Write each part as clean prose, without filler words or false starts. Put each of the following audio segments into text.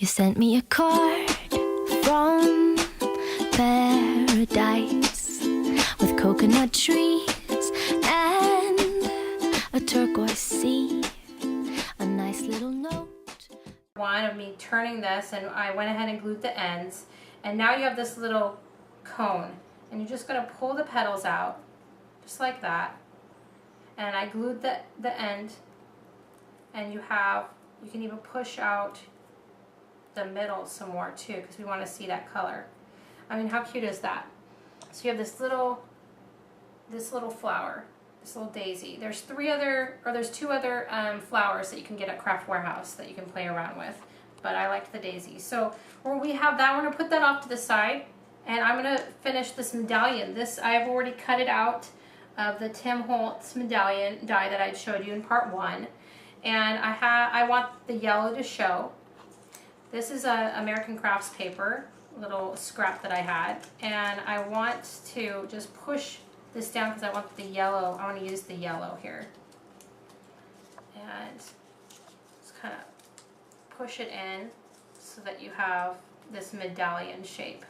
You sent me a card from paradise with coconut trees and a turquoise sea, a nice little note. One of me turning this, and I went ahead and glued the ends, and now you have this little cone, and you're just going to pull the petals out just like that, and I glued the end, and you can even push out the middle some more too, because we want to see that color. I mean, how cute is that? So you have this little flower, this little daisy. There's two other flowers that you can get at Craft Warehouse that you can play around with, but I liked the daisy. So when we have that, we're gonna put that off to the side, and I'm gonna finish this medallion. This, I've already cut it out of the Tim Holtz medallion die that I showed you in part 1, and I want the yellow to show. This is a American Crafts paper, little scrap that I had, and I want to just push this down because I want the yellow. I want to use the yellow here, and just kind of push it in so that you have this medallion shape.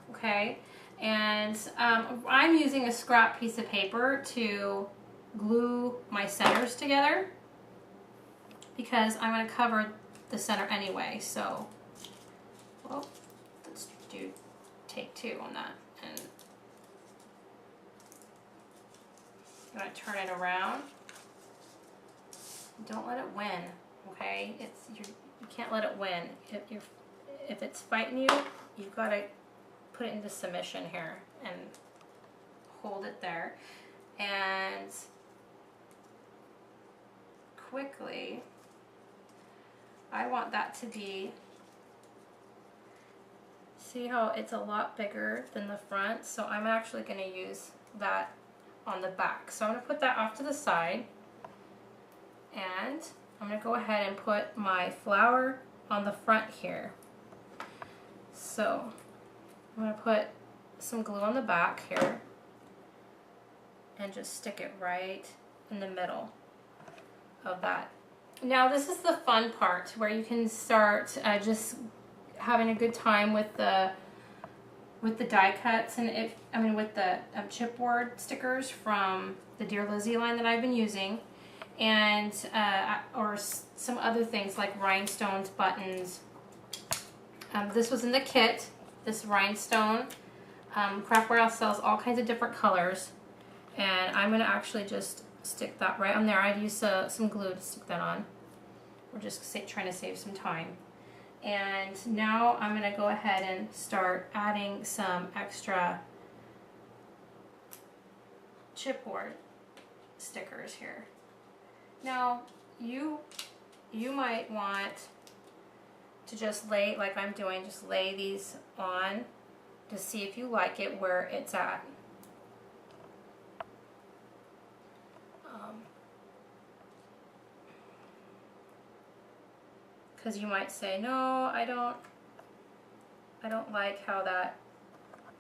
Okay, and I'm using a scrap piece of paper to glue my centers together because I'm going to cover the center anyway. So, well, let's do take 2 on that, and I'm going to turn it around. Don't let it win, okay? You can't let it win. If it's fighting you, you've got to put it into submission here and hold it there, and quickly. I want that to be, see how it's a lot bigger than the front, so I'm actually going to use that on the back. So I'm going to put that off to the side, and I'm going to go ahead and put my flower on the front here. So I'm going to put some glue on the back here and just stick it right in the middle of that. Now this is the fun part where you can start just having a good time with the die cuts, and with the chipboard stickers from the Dear Lizzie line that I've been using, and or some other things like rhinestones, buttons. This was in the kit. This rhinestone. Craft Warehouse sells all kinds of different colors, and I'm going to actually just stick that right on there. I'd use some glue to stick that on. We're just trying to save some time. And now I'm going to go ahead and start adding some extra chipboard stickers here. Now you might want to just lay, like I'm doing, just lay these on to see if you like it where it's at. Because you might say, no, I don't like how that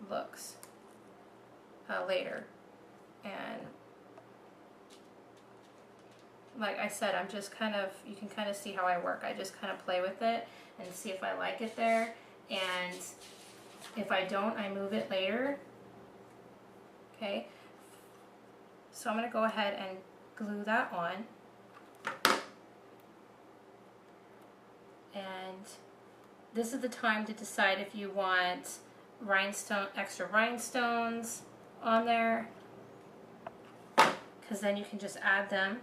looks later. And like I said, I'm just kind of, you can kind of see how I work. I just kind of play with it and see if I like it there. And if I don't, I move it later. Okay. So I'm going to go ahead and glue that on. And this is the time to decide if you want extra rhinestones on there, because then you can just add them.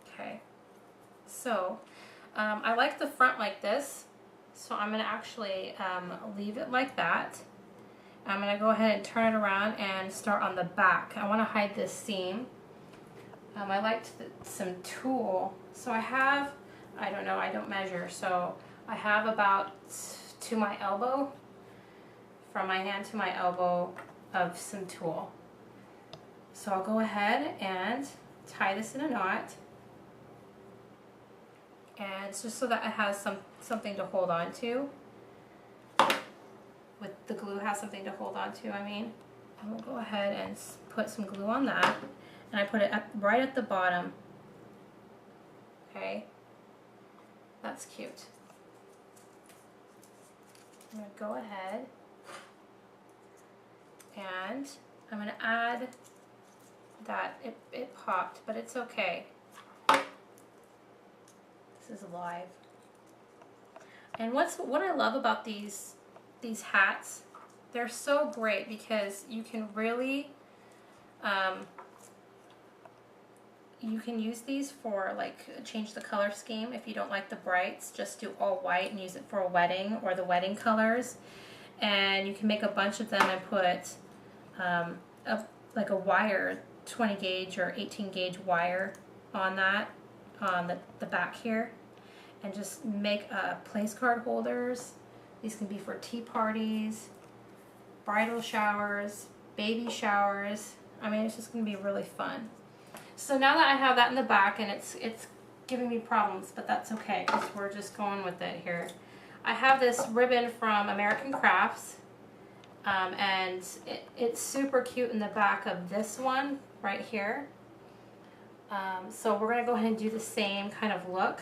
Okay, so I like the front like this, so I'm going to actually leave it like that. I'm going to go ahead and turn it around and start on the back. I want to hide this seam. I liked some tulle, so I have, I don't know, I don't measure, so I have about to my elbow, from my hand to my elbow, of some tulle. So I'll go ahead and tie this in a knot, and it's just so that it has something to hold on to. With the glue has something to hold on to, I mean. And we'll go ahead and put some glue on that, and I put it right at the bottom. Okay. That's cute. I'm going to go ahead and I'm going to add that. It popped, but it's okay. This is live. And what I love about these hats, they're so great because you can really you can use these for like change the color scheme. If you don't like the brights, just do all white and use it for a wedding or the wedding colors. And you can make a bunch of them and put like a wire, 20 gauge or 18 gauge wire on that, on the back here, and just make place card holders. These can be for tea parties, bridal showers, baby showers. I mean, it's just going to be really fun. So now that I have that in the back, and it's giving me problems, but that's okay because we're just going with it here. I have this ribbon from American Crafts, and it's super cute in the back of this one right here. So we're going to go ahead and do the same kind of look.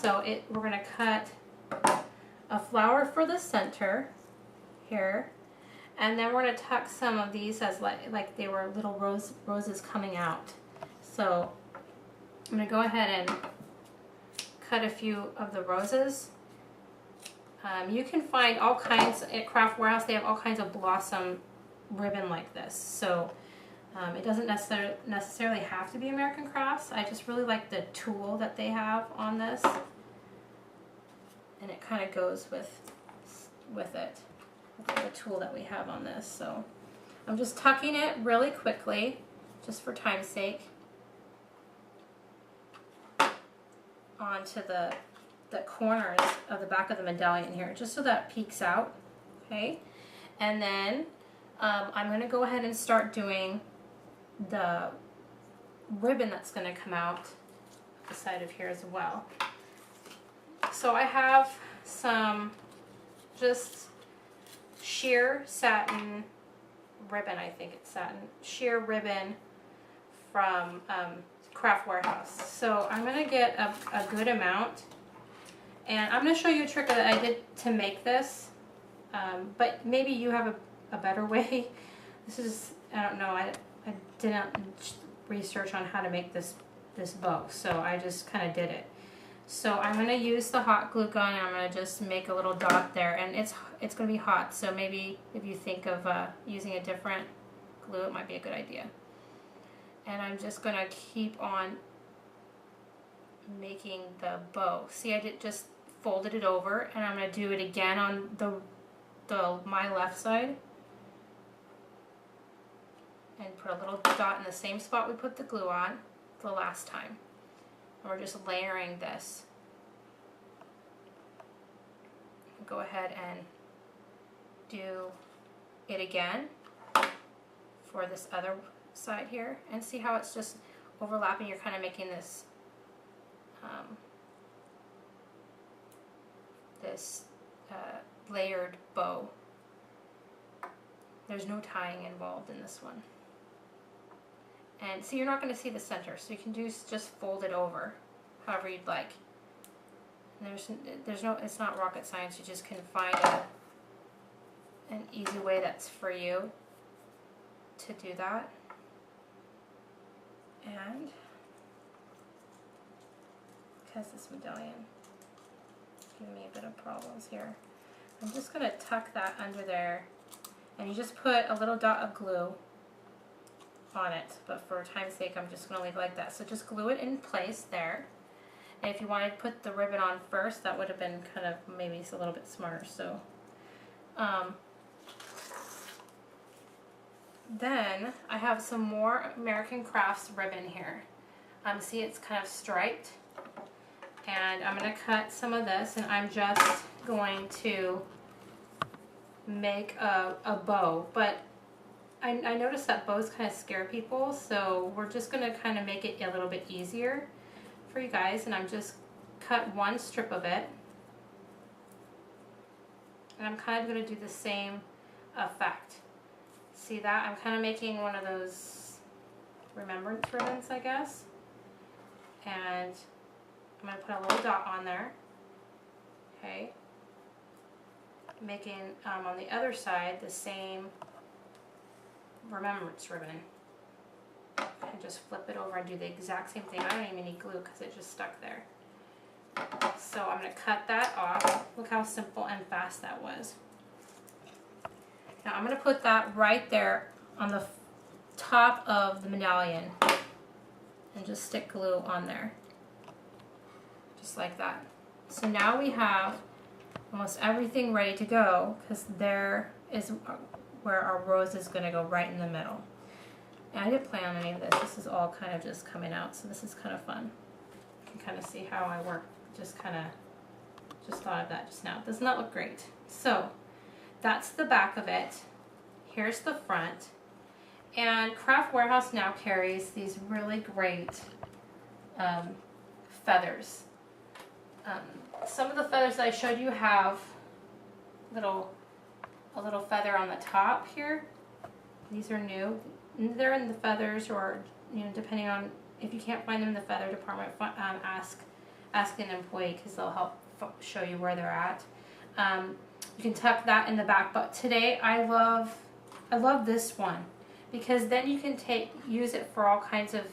So we're going to cut a flower for the center here, and then we're going to tuck some of these as like they were little roses coming out. So I'm going to go ahead and cut a few of the roses. You can find all kinds at Craft Warehouse. They have all kinds of blossom ribbon like this. So it doesn't necessarily have to be American Crafts. I just really like the tool that they have on this, and it kind of goes with it, the tool that we have on this. So I'm just tucking it really quickly, just for time's sake, onto the corners of the back of the medallion here, just so that peeks out. Okay, and then I'm going to go ahead and start doing the ribbon that's going to come out the side of here as well. So I have some just sheer satin ribbon, I think it's satin, sheer ribbon from Craft Warehouse. So I'm going to get a good amount, and I'm going to show you a trick that I did to make this, but maybe you have a better way. This is, I don't know, I didn't research on how to make this bow, so I just kind of did it. So I'm going to use the hot glue gun, and I'm going to just make a little dot there, and it's going to be hot, so maybe if you think of using a different glue, it might be a good idea. And I'm just going to keep on making the bow. See, I just folded it over, and I'm going to do it again on my left side, and put a little dot in the same spot we put the glue on the last time. And we're just layering this. Go ahead and do it again for this other side here, and see how it's just overlapping. You're kind of making this layered bow. There's no tying involved in this one. And so you're not going to see the center, so you can just fold it over however you'd like. And there's no, it's not rocket science. You just can find an easy way that's for you to do that. And because this medallion is giving me a bit of problems here, I'm just going to tuck that under there, and you just put a little dot of glue on it, but for time's sake I'm just going to leave it like that. So just glue it in place there, and if you wanted to put the ribbon on first, that would have been kind of maybe a little bit smarter. So then I have some more American Crafts ribbon here. See, it's kind of striped, and I'm going to cut some of this, and I'm just going to make a bow. But I noticed that bows kind of scare people, so we're just going to kind of make it a little bit easier for you guys, and I'm just cut one strip of it, and I'm kind of going to do the same effect. See that? I'm kind of making one of those remembrance ribbons, I guess, and I'm going to put a little dot on there, making on the other side the same remembrance ribbon. And just flip it over and do the exact same thing. I don't even need glue because it just stuck there. So I'm going to cut that off. Look how simple and fast that was. Now I'm going to put that right there on the top of the medallion and just stick glue on there. Just like that. So now we have almost everything ready to go, because there is where our rose is going to go, right in the middle. And I didn't plan on any of this. This is all kind of just coming out, so this is kind of fun. You can kind of see how I work. Just thought of that just now. It does not look great. So that's the back of it. Here's the front. And Craft Warehouse now carries these really great feathers. Some of the feathers that I showed you have a little feather on the top here. These are new. They're in the feathers, or depending on if you can't find them in the feather department, ask an employee, because they'll help show you where they're at. You can tuck that in the back, but today I love this one, because then you can use it for all kinds of,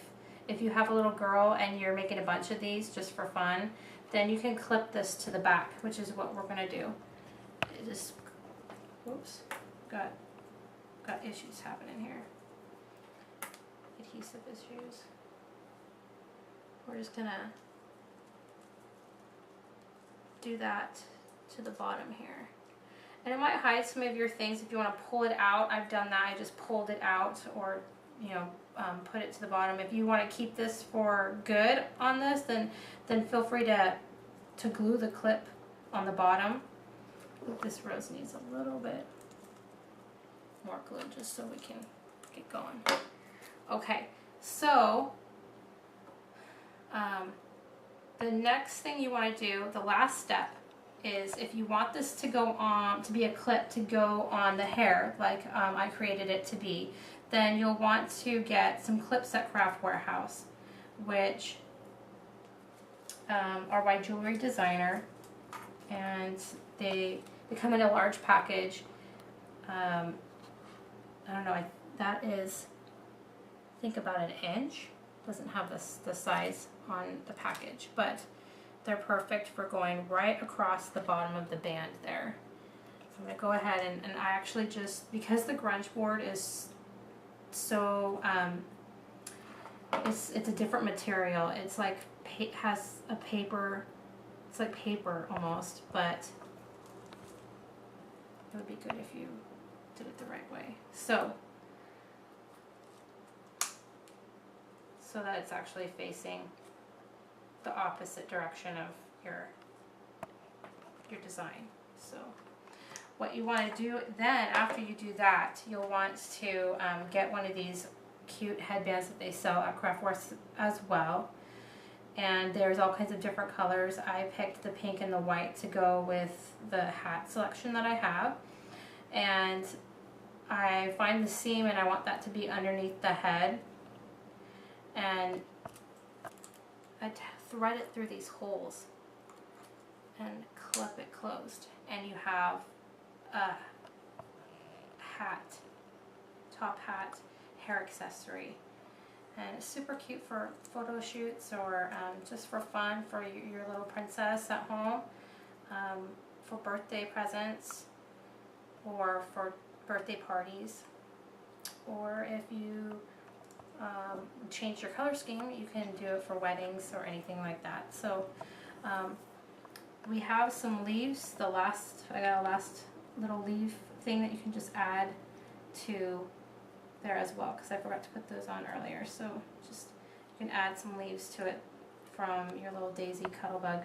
if you have a little girl and you're making a bunch of these just for fun, then you can clip this to the back, which is what we're going to do. It just, whoops, got issues happening here. Adhesive issues. We're just going to do that to the bottom here. And it might hide some of your things if you want to pull it out. I've done that. I just pulled it out, or put it to the bottom. If you want to keep this for good on this, then feel free to glue the clip on the bottom. This rose needs a little bit more glue just so we can get going. Okay, so the next thing you want to do, the last step, is if you want this to go on, to be a clip to go on the hair, like I created it to be, then you'll want to get some clips at Craft Warehouse, which are by Jewelry Designer, and they come in a large package. I don't know, that is, I think, about an inch. Doesn't have the size on the package, but they're perfect for going right across the bottom of the band there. So I'm going to go ahead and I actually just, because the grunge board is so, it's a different material. It's like, has a paper, it's like paper almost, but it would be good if you did it the right way. So that it's actually facing the opposite direction of your design. So what you want to do then, after you do that, you'll want to get one of these cute headbands that they sell at Craft Warehouse as well. And there's all kinds of different colors. I picked the pink and the white to go with the hat selection that I have. And I find the seam and I want that to be underneath the head. And I thread it through these holes and clip it closed. And you have a hat, top hat, hair accessory. And it's super cute for photo shoots, or just for fun for your little princess at home, for birthday presents, or for birthday parties, or if you change your color scheme, you can do it for weddings or anything like that. So we have some leaves. I got a last little leaf thing that you can just add to there as well, because I forgot to put those on earlier. So just, you can add some leaves to it from your little daisy Cuttlebug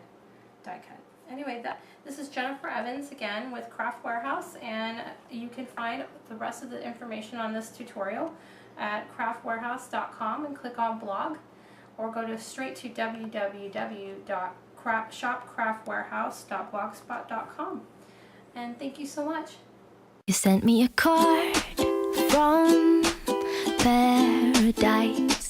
die cut. Anyway, this is Jennifer Evans again with Craft Warehouse, and you can find the rest of the information on this tutorial at craftwarehouse.com and click on blog, or go straight to www.shopcraftwarehouse.blogspot.com. And thank you so much. You sent me a card from paradise.